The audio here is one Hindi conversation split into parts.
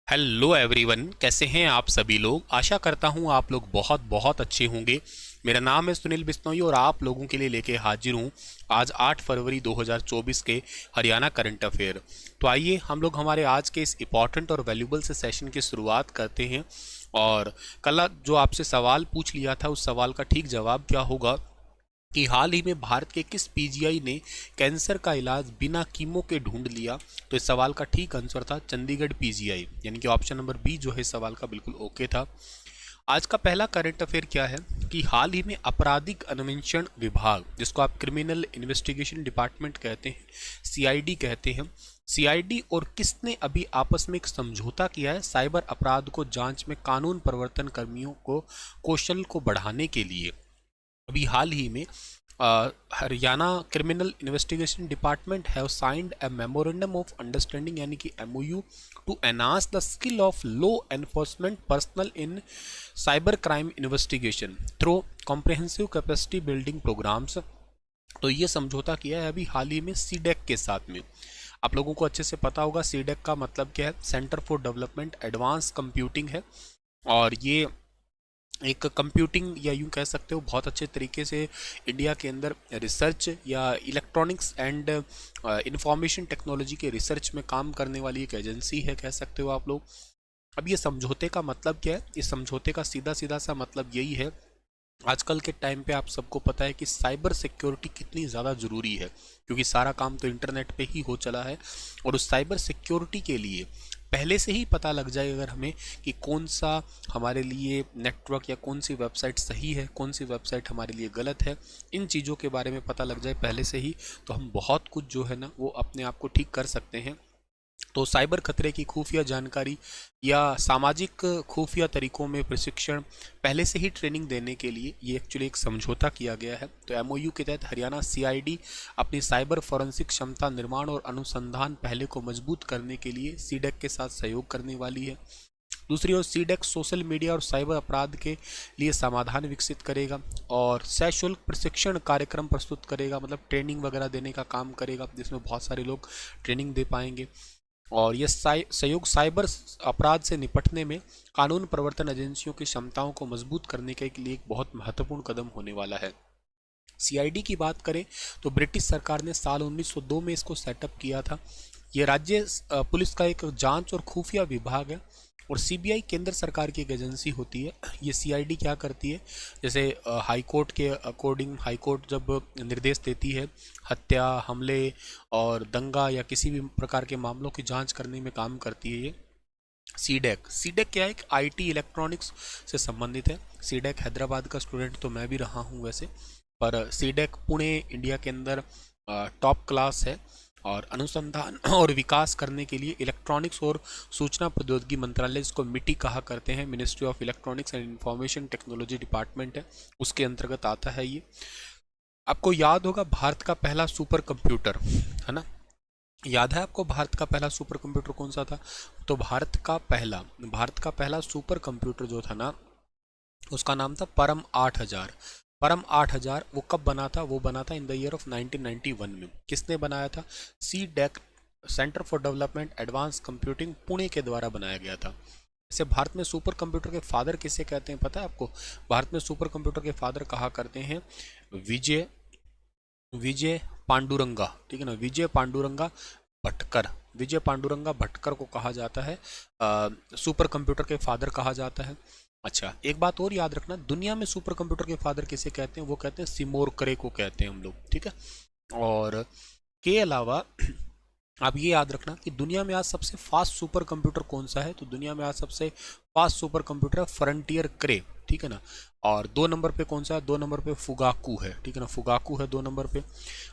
हेलो एवरीवन, कैसे हैं आप सभी लोग। आशा करता हूं आप लोग बहुत बहुत अच्छे होंगे। मेरा नाम है सुनील बिश्नोई और आप लोगों के लिए लेके हाजिर हूं आज 8 फरवरी 2024 के हरियाणा करंट अफेयर। तो आइए हम लोग हमारे आज के इस इम्पॉर्टेंट और वैल्यूबल से सेशन की शुरुआत करते हैं। और कल जो आपसे सवाल पूछ लिया था उस सवाल का ठीक जवाब क्या होगा कि हाल ही में भारत के किस पीजीआई ने कैंसर का इलाज बिना कीमो के ढूंढ लिया। तो इस सवाल का ठीक आंसर था चंडीगढ़ पीजीआई, यानी कि ऑप्शन नंबर बी जो है इस सवाल का बिल्कुल ओके था। आज का पहला करंट अफेयर क्या है कि हाल ही में आपराधिक अन्वेषण विभाग, जिसको आप क्रिमिनल इन्वेस्टिगेशन डिपार्टमेंट कहते हैं, सीआईडी कहते हैं, सीआईडी और किसने अभी आपस में एक समझौता किया है साइबर अपराध को जांच में कानून प्रवर्तन कर्मियों को कौशल को बढ़ाने के लिए। अभी हाल ही में Haryana criminal investigation department have signed a memorandum of understanding यानी कि MOU to enhance the skill of law enforcement personnel in cyber crime investigation through comprehensive capacity building programmes. तो ये समझौता किया है अभी हाल ही में सीडेक के साथ में। आप लोगों को अच्छे से पता होगा सीडेक का मतलब क्या है, centre for development advance computing है। और ये एक कंप्यूटिंग या यूं कह सकते हो बहुत अच्छे तरीके से इंडिया के अंदर रिसर्च या इलेक्ट्रॉनिक्स एंड इंफॉर्मेशन टेक्नोलॉजी के रिसर्च में काम करने वाली एक एजेंसी है, कह सकते हो आप लोग। अब ये समझौते का मतलब क्या है? इस समझौते का सीधा सीधा सा मतलब यही है, आजकल के टाइम पे आप सबको पता है कि साइबर सिक्योरिटी कितनी ज़्यादा ज़रूरी है, क्योंकि सारा काम तो इंटरनेट पे ही हो चला है। और उस साइबर सिक्योरिटी के लिए पहले से ही पता लग जाए अगर हमें कि कौन सा हमारे लिए नेटवर्क या कौन सी वेबसाइट सही है, कौन सी वेबसाइट हमारे लिए गलत है, इन चीज़ों के बारे में पता लग जाए पहले से ही, तो हम बहुत कुछ जो है ना वो अपने आप को ठीक कर सकते हैं। तो साइबर खतरे की खुफिया जानकारी या सामाजिक खुफिया तरीकों में प्रशिक्षण पहले से ही ट्रेनिंग देने के लिए ये एक्चुअली एक समझौता किया गया है। तो एमओयू के तहत हरियाणा सीआईडी अपनी साइबर फॉरेंसिक क्षमता निर्माण और अनुसंधान पहले को मजबूत करने के लिए सीडेक के साथ सहयोग करने वाली है। दूसरी ओर सीडेक सोशल मीडिया और साइबर अपराध के लिए समाधान विकसित करेगा और सशुल्क प्रशिक्षण कार्यक्रम प्रस्तुत करेगा, मतलब ट्रेनिंग वगैरह देने का काम करेगा, जिसमें बहुत सारे लोग ट्रेनिंग दे पाएंगे। और यह सहयोग साइबर अपराध से निपटने में कानून प्रवर्तन एजेंसियों की क्षमताओं को मजबूत करने के लिए एक बहुत महत्वपूर्ण कदम होने वाला है। सीआईडी की बात करें तो ब्रिटिश सरकार ने साल 1902 में इसको सेटअप किया था। ये राज्य पुलिस का एक जांच और खुफिया विभाग है। और सीबीआई केंद्र सरकार की एक एजेंसी होती है। ये सीआईडी क्या करती है, जैसे हाई कोर्ट के अकॉर्डिंग हाई कोर्ट जब निर्देश देती है हत्या, हमले और दंगा या किसी भी प्रकार के मामलों की जांच करने में काम करती है ये सीडेक। सीडेक क्या है, एक आईटी इलेक्ट्रॉनिक्स से संबंधित है। सीडेक हैदराबाद का स्टूडेंट तो मैं भी रहा हूँ वैसे, पर सीडेक पुणे इंडिया के अंदर टॉप क्लास है। और अनुसंधान और विकास करने के लिए इलेक्ट्रॉनिक्स और सूचना प्रौद्योगिकी मंत्रालय, जिसको मिटी कहा करते हैं, ministry of electronics and information technology department है, उसके अंतर्गत आता है ये। आपको याद होगा भारत का पहला सुपर कंप्यूटर, है ना, याद है आपको भारत का पहला सुपर कंप्यूटर कौन सा था? तो भारत का पहला सुपर कंप्यूटर जो था ना, उसका नाम था परम 8000। परम 8000 वो कब बना था? वो बना था इन द ईयर ऑफ 1991 में। किसने बनाया था? C DAC, centre for development advance computing, Pune के द्वारा बनाया गया था। इसे भारत में सुपर कंप्यूटर के फादर किसे कहते हैं पता है आपको? भारत में सुपर कंप्यूटर के फादर कहा करते हैं विजय विजय पांडुरंगा, ठीक है ना, विजय पांडुरंगा भटकर। विजय पांडुरंगा भटकर को कहा जाता है सुपर कंप्यूटर के फादर कहा जाता है। अच्छा, एक बात और याद रखना, दुनिया में सुपर कंप्यूटर के फादर किसे कहते हैं? वो कहते हैं सिमोर करे को कहते हैं हम लोग, ठीक है। और के अलावा आप ये याद रखना कि दुनिया में आज सबसे फास्ट सुपर कंप्यूटर कौन सा है? तो दुनिया में आज सबसे फास्ट सुपर कंप्यूटर फ्रंटियर क्रे, ठीक है ना। और 2 नंबर पे कौन सा है? 2 नंबर पे फुगाकू है, ठीक है ना, फुगाकू है 2 नंबर पे।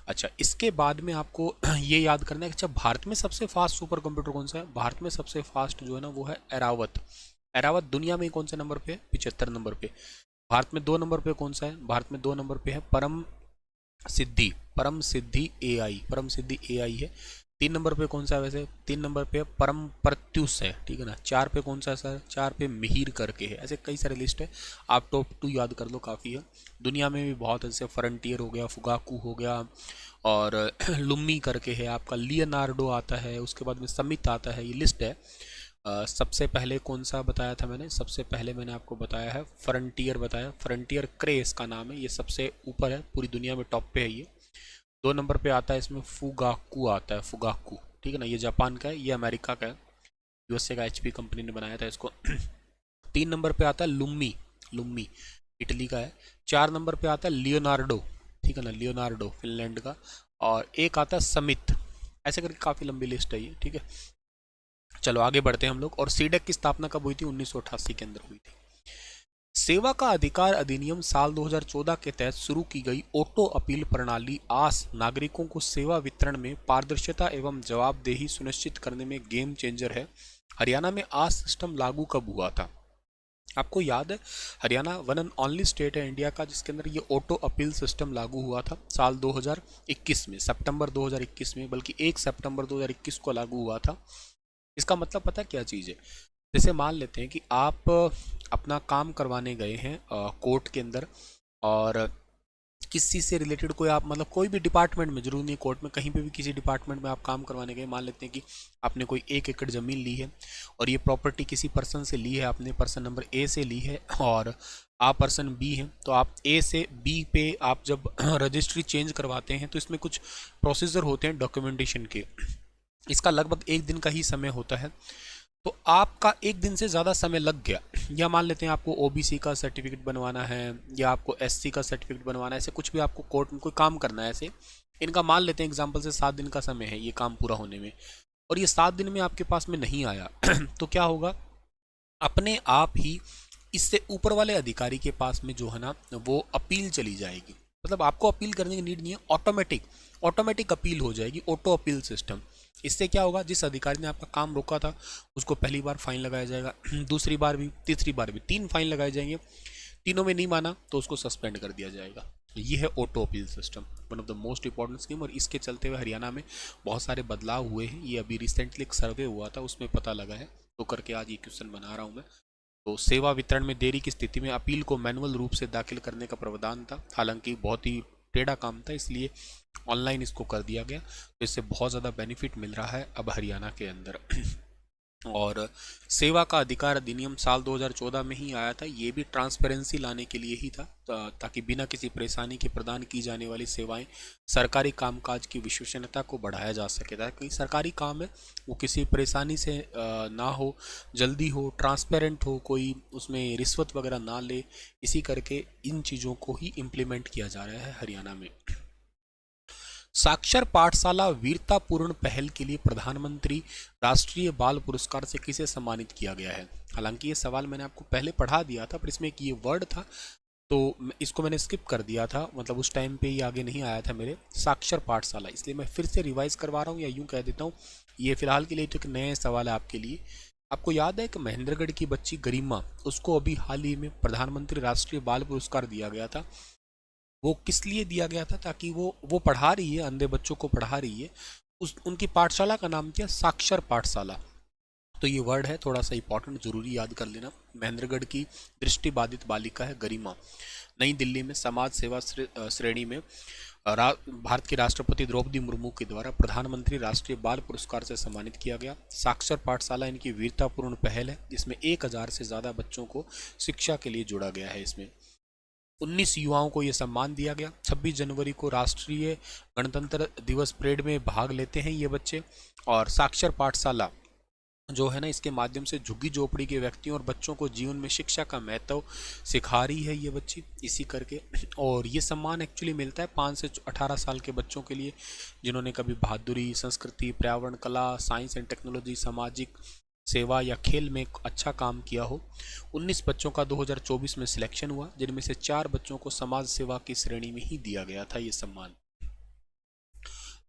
अच्छा, इसके बाद में आपको ये याद करना है कि अच्छा भारत में सबसे फास्ट सुपर कंप्यूटर कौन सा है? भारत में सबसे फास्ट जो है ना वो है एरावत। एरावत दुनिया में कौन से नंबर पे है? 75 नंबर पे। भारत में 2 नंबर पे कौन सा है? भारत में 2 नंबर पे है परम सिद्धि। परम सिद्धि एआई, परम सिद्धि एआई है। 3 नंबर पे कौन सा है वैसे? 3 नंबर पे परम प्रत्युष है, ठीक है ना। 4 पे कौन सा है सर? 4 पे मिहिर करके है। ऐसे कई सारे लिस्ट है, आप टॉप 2 याद कर लो काफ़ी है। दुनिया में भी बहुत ऐसे फ्रंटियर हो गया, फुगाकू हो गया, और लुम्मी करके है आपका, लियोनार्डो आता है, उसके बाद में समित आता है, ये लिस्ट है। सबसे पहले कौन सा बताया था मैंने? सबसे पहले मैंने आपको बताया है फ्रंटियर बताया, फ्रंटियर क्रे इसका नाम है, ये सबसे ऊपर है, पूरी दुनिया में टॉप पे है ये। 2 नंबर पे आता है इसमें फुगाकू आता है, फुगाकू, ठीक है ना, ये जापान का है, ये अमेरिका का है, यूएसए का एचपी कंपनी ने बनाया था इसको। 3 नंबर पे आता है लुम्मी, लुम्मी इटली का है। 4 नंबर पे आता है लियोनार्डो, ठीक है ना, लियोनार्डो फिनलैंड का। और एक आता है समित, ऐसे करके काफ़ी लंबी लिस्ट है ये, ठीक है। चलो आगे बढ़ते हैं हम लोग। और सीडेक की स्थापना कब हुई थी? 1988 के अंदर हुई थी। सेवा का अधिकार अधिनियम साल 2014 के तहत शुरू की गई ऑटो अपील प्रणाली आस नागरिकों को सेवा वितरण में पारदर्शिता एवं जवाबदेही सुनिश्चित करने में गेम चेंजर है। हरियाणा में आस सिस्टम लागू कब हुआ था? आपको याद है, Haryana one and only state है इंडिया का जिसके अंदर ये ऑटो अपील सिस्टम लागू हुआ था साल 2021 में, सितंबर 2021 में, बल्कि 1 सितंबर 2021 को लागू हुआ था। इसका मतलब पता क्या चीज़ है? जैसे मान लेते हैं कि आप अपना काम करवाने गए हैं कोर्ट के अंदर, और किसी से रिलेटेड कोई आप मतलब कोई भी डिपार्टमेंट में, जरूर नहीं कोर्ट में, कहीं पे भी किसी डिपार्टमेंट में आप काम करवाने गए। मान लेते हैं कि आपने कोई 1 एकड़ ज़मीन ली है और ये प्रॉपर्टी किसी पर्सन से ली है, आपने पर्सन नंबर ए से ली है और आप पर्सन बी हैं, तो आप ए से बी पे आप जब रजिस्ट्री चेंज करवाते हैं तो इसमें कुछ प्रोसीजर होते हैं डॉक्यूमेंटेशन के। इसका लगभग 1 दिन का ही समय होता है, तो आपका 1 दिन से ज़्यादा समय लग गया, या मान लेते हैं आपको ओबीसी का सर्टिफिकेट बनवाना है या आपको एससी का सर्टिफिकेट बनवाना है, ऐसे कुछ भी आपको कोर्ट में कोई काम करना है, ऐसे इनका मान लेते हैं एग्जांपल से 7 दिन का समय है ये काम पूरा होने में, और ये 7 दिन में आपके पास में नहीं आया तो क्या होगा? अपने आप ही इससे ऊपर वाले अधिकारी के पास में जो है ना वो अपील चली जाएगी, मतलब आपको अपील करने की नीड नहीं है, ऑटोमेटिक अपील हो जाएगी, ऑटो अपील सिस्टम। इससे क्या होगा? जिस अधिकारी ने आपका काम रोका था उसको पहली बार फाइन लगाया जाएगा, दूसरी बार भी, तीसरी बार भी, 3 फाइन लगाए जाएंगे, तीनों में नहीं माना तो उसको सस्पेंड कर दिया जाएगा। ये है auto appeal system, one of the most important scheme, और इसके चलते हुए हरियाणा में बहुत सारे बदलाव हुए हैं। ये अभी रिसेंटली एक सर्वे हुआ था उसमें पता लगा है, तो करके आज ये क्वेश्चन बना रहा हूँ मैं। तो सेवा वितरण में देरी की स्थिति में अपील को मैनुअल रूप से दाखिल करने का प्रावधान था, हालांकि बहुत ही टेढ़ा काम था इसलिए ऑनलाइन इसको कर दिया गया, तो इससे बहुत ज़्यादा बेनिफिट मिल रहा है अब हरियाणा के अंदर। और सेवा का अधिकार अधिनियम साल 2014 में ही आया था, ये भी ट्रांसपेरेंसी लाने के लिए ही था, ताकि बिना किसी परेशानी के प्रदान की जाने वाली सेवाएं, सरकारी कामकाज की विश्वसनीयता को बढ़ाया जा सके, ताकि सरकारी काम है वो किसी परेशानी से ना हो, जल्दी हो, ट्रांसपेरेंट हो, कोई उसमें रिश्वत वगैरह ना ले, इसी करके इन चीज़ों को ही इम्प्लीमेंट किया जा रहा है हरियाणा में। साक्षर पाठशाला वीरतापूर्ण पहल के लिए प्रधानमंत्री राष्ट्रीय बाल पुरस्कार से किसे सम्मानित किया गया है? हालांकि ये सवाल मैंने आपको पहले पढ़ा दिया था, पर इसमें एक ये वर्ड था तो इसको मैंने स्किप कर दिया था, मतलब उस टाइम पे ये आगे नहीं आया था मेरे, साक्षर पाठशाला, इसलिए मैं फिर से रिवाइज करवा रहा हूँ, या यूँ कह देता हूँ ये फिलहाल के लिए तो एक नया सवाल है आपके लिए। आपको याद है कि महेंद्रगढ़ की बच्ची गरिमा, उसको अभी हाल ही में प्रधानमंत्री राष्ट्रीय बाल पुरस्कार दिया गया था। वो किस लिए दिया गया था? ताकि वो पढ़ा रही है, अंधे बच्चों को पढ़ा रही है, उनकी पाठशाला का नाम क्या? साक्षर पाठशाला। तो ये वर्ड है थोड़ा सा इंपॉर्टेंट, जरूरी याद कर लेना। महेंद्रगढ़ की दृष्टिबाधित बालिका है गरिमा। नई दिल्ली में समाज सेवा श्रेणी में भारत के राष्ट्रपति द्रौपदी मुर्मू के द्वारा प्रधानमंत्री राष्ट्रीय बाल पुरस्कार से सम्मानित किया गया। साक्षर पाठशाला इनकी वीरतापूर्ण पहल है जिसमें 1000 से ज़्यादा बच्चों को शिक्षा के लिए जोड़ा गया है। इसमें 19 युवाओं को यह सम्मान दिया गया। 26 जनवरी को राष्ट्रीय गणतंत्र दिवस परेड में भाग लेते हैं ये बच्चे। और साक्षर पाठशाला जो है ना, इसके माध्यम से झुग्गी झोपड़ी के व्यक्तियों और बच्चों को जीवन में शिक्षा का महत्व सिखा रही है ये बच्ची, इसी करके। और ये सम्मान एक्चुअली मिलता है 5 से 18 साल के बच्चों के लिए जिन्होंने कभी बहादुरी, संस्कृति, पर्यावरण, कला, साइंस एंड टेक्नोलॉजी, सामाजिक सेवा या खेल में अच्छा काम किया हो। 19 बच्चों का 2024 में सिलेक्शन हुआ, जिनमें से 4 बच्चों को समाज सेवा की श्रेणी में ही दिया गया था ये सम्मान।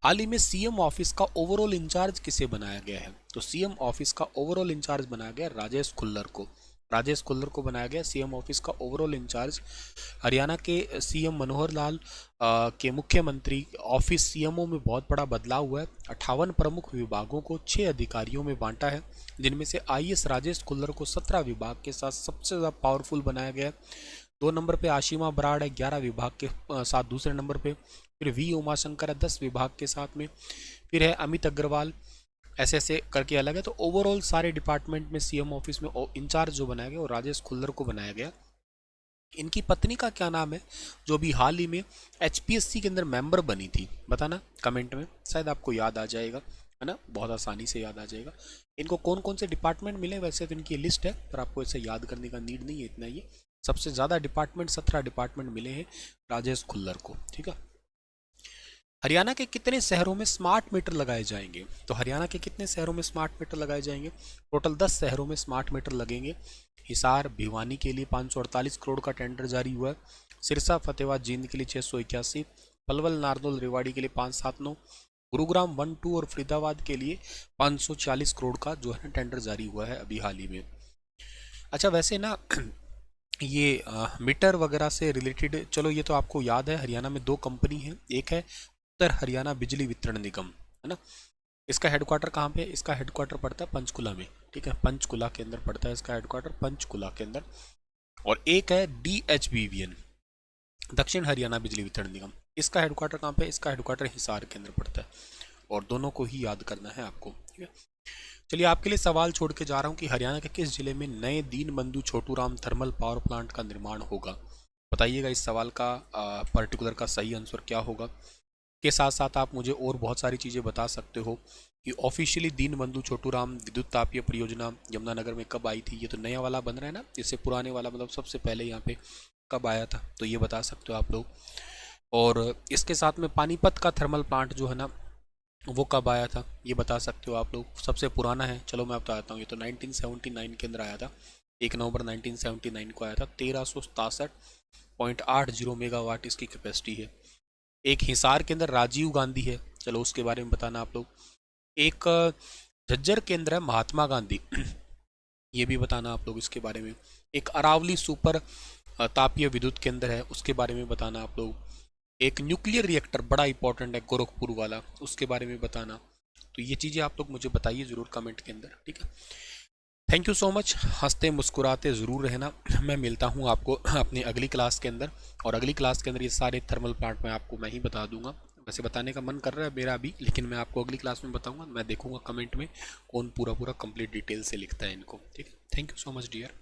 हाल ही में सीएम ऑफिस का ओवरऑल इंचार्ज किसे बनाया गया है? तो सीएम ऑफिस का ओवरऑल इंचार्ज बनाया गया राजेश खुल्लर को। राजेश खुल्लर को बनाया गया सीएम ऑफिस का ओवरऑल इंचार्ज। हरियाणा के सीएम मनोहर लाल के मुख्यमंत्री ऑफिस सीएमओ में बहुत बड़ा बदलाव हुआ है। 58 प्रमुख विभागों को 6 अधिकारियों में बांटा है, जिनमें से आईएएस राजेश खुल्लर को 17 विभाग के साथ सबसे ज़्यादा पावरफुल बनाया गया। 2 नंबर पे आशिमा बराड़ है 11 विभाग के साथ दूसरे नंबर पे। फिर वी उमाशंकर है 10 विभाग के साथ में। फिर है अमित अग्रवाल ऐसे ऐसे करके अलग है। तो ओवरऑल सारे डिपार्टमेंट में सीएम ऑफिस में इंचार्ज जो बनाया गया वो राजेश खुल्लर को बनाया गया। इनकी पत्नी का क्या नाम है, जो अभी हाल ही में एचपीएससी के अंदर मेंबर बनी थी, बताना कमेंट में, शायद आपको याद आ जाएगा, है ना, बहुत आसानी से याद आ जाएगा। इनको कौन कौन से डिपार्टमेंट मिले, वैसे तो इनकी लिस्ट है पर आपको इसे याद करने का नीड नहीं है, इतना ही है। सबसे ज़्यादा डिपार्टमेंट 17 डिपार्टमेंट मिले हैं राजेश खुल्लर को, ठीक है। हरियाणा के कितने शहरों में स्मार्ट मीटर लगाए जाएंगे, तो हरियाणा के कितने शहरों में स्मार्ट मीटर लगाए जाएंगे, टोटल 10 शहरों में स्मार्ट मीटर लगेंगे। हिसार भिवानी के लिए 548 करोड़ का टेंडर जारी हुआ है। सिरसा फतेहाबाद जींद के लिए 681, पलवल नारनौल रेवाड़ी के लिए 579, गुरुग्राम 1-2 और फरीदाबाद के लिए 540 करोड़ का जो है टेंडर जारी हुआ है अभी हाल ही में। अच्छा वैसे ना ये मीटर वगैरह से रिलेटेड, चलो ये तो आपको याद है, हरियाणा में 2 कंपनी है, एक है उत्तर हरियाणा बिजली वितरण निगम, है ना। इसका हेडक्वार्टर कहाँ पे है, इसका हेडक्वार्टर पड़ता है पंचकुला में, ठीक है, पंचकुला के अंदर पड़ता है इसका हेडक्वार्टर, पंचकुला के अंदर। और एक है DHBVN, दक्षिण हरियाणा बिजली वितरण निगम, इसका हेडक्वार्टर कहाँ पे है, इसका हेडक्वार्टर हिसार के अंदर पड़ता है। और दोनों को ही याद करना है आपको, ठीक है। चलिए आपके लिए सवाल छोड़ के जा रहा हूँ कि हरियाणा के किस जिले में नए Deenbandhu Chhoturam thermal power plant का निर्माण होगा। बताइएगा इस सवाल का पर्टिकुलर का सही आंसर क्या होगा। के साथ साथ आप मुझे और बहुत सारी चीज़ें बता सकते हो कि ऑफिशियली दीनबंधु छोटूराम विद्युत तापीय परियोजना यमुनानगर में कब आई थी। ये तो नया वाला बन रहा है ना, इससे पुराने वाला मतलब सबसे पहले यहाँ पे कब आया था, तो ये बता सकते हो आप लोग। और इसके साथ में पानीपत का थर्मल प्लांट जो है ना वो कब आया था, ये बता सकते हो आप लोग। सबसे पुराना है, चलो मैं बताता हूँ, ये तो 1979 के अंदर आया था, 1 नवंबर 1979 को आया था। 1367.80 मेगावाट इसकी कैपेसिटी है। एक हिसार के अंदर राजीव गांधी है, चलो उसके बारे में बताना आप लोग। एक झज्जर के अंदर है महात्मा गांधी, ये भी बताना आप लोग इसके बारे में। एक अरावली सुपर तापीय विद्युत केंद्र है, उसके बारे में बताना आप लोग। एक न्यूक्लियर रिएक्टर बड़ा इंपॉर्टेंट है गोरखपुर वाला, उसके बारे में बताना। तो ये चीज़ें आप लोग मुझे बताइए ज़रूर कमेंट के अंदर, ठीक है। थैंक यू सो मच, हंसते मुस्कुराते ज़रूर रहना। मैं मिलता हूँ आपको अपनी अगली क्लास के अंदर, और अगली क्लास के अंदर ये सारे थर्मल प्लांट मैं आपको मैं ही बता दूंगा। वैसे बताने का मन कर रहा है मेरा अभी, लेकिन मैं आपको अगली क्लास में बताऊंगा। मैं देखूंगा कमेंट में कौन पूरा पूरा कंप्लीट डिटेल से लिखता है इनको, ठीक है। Thank you so much dear.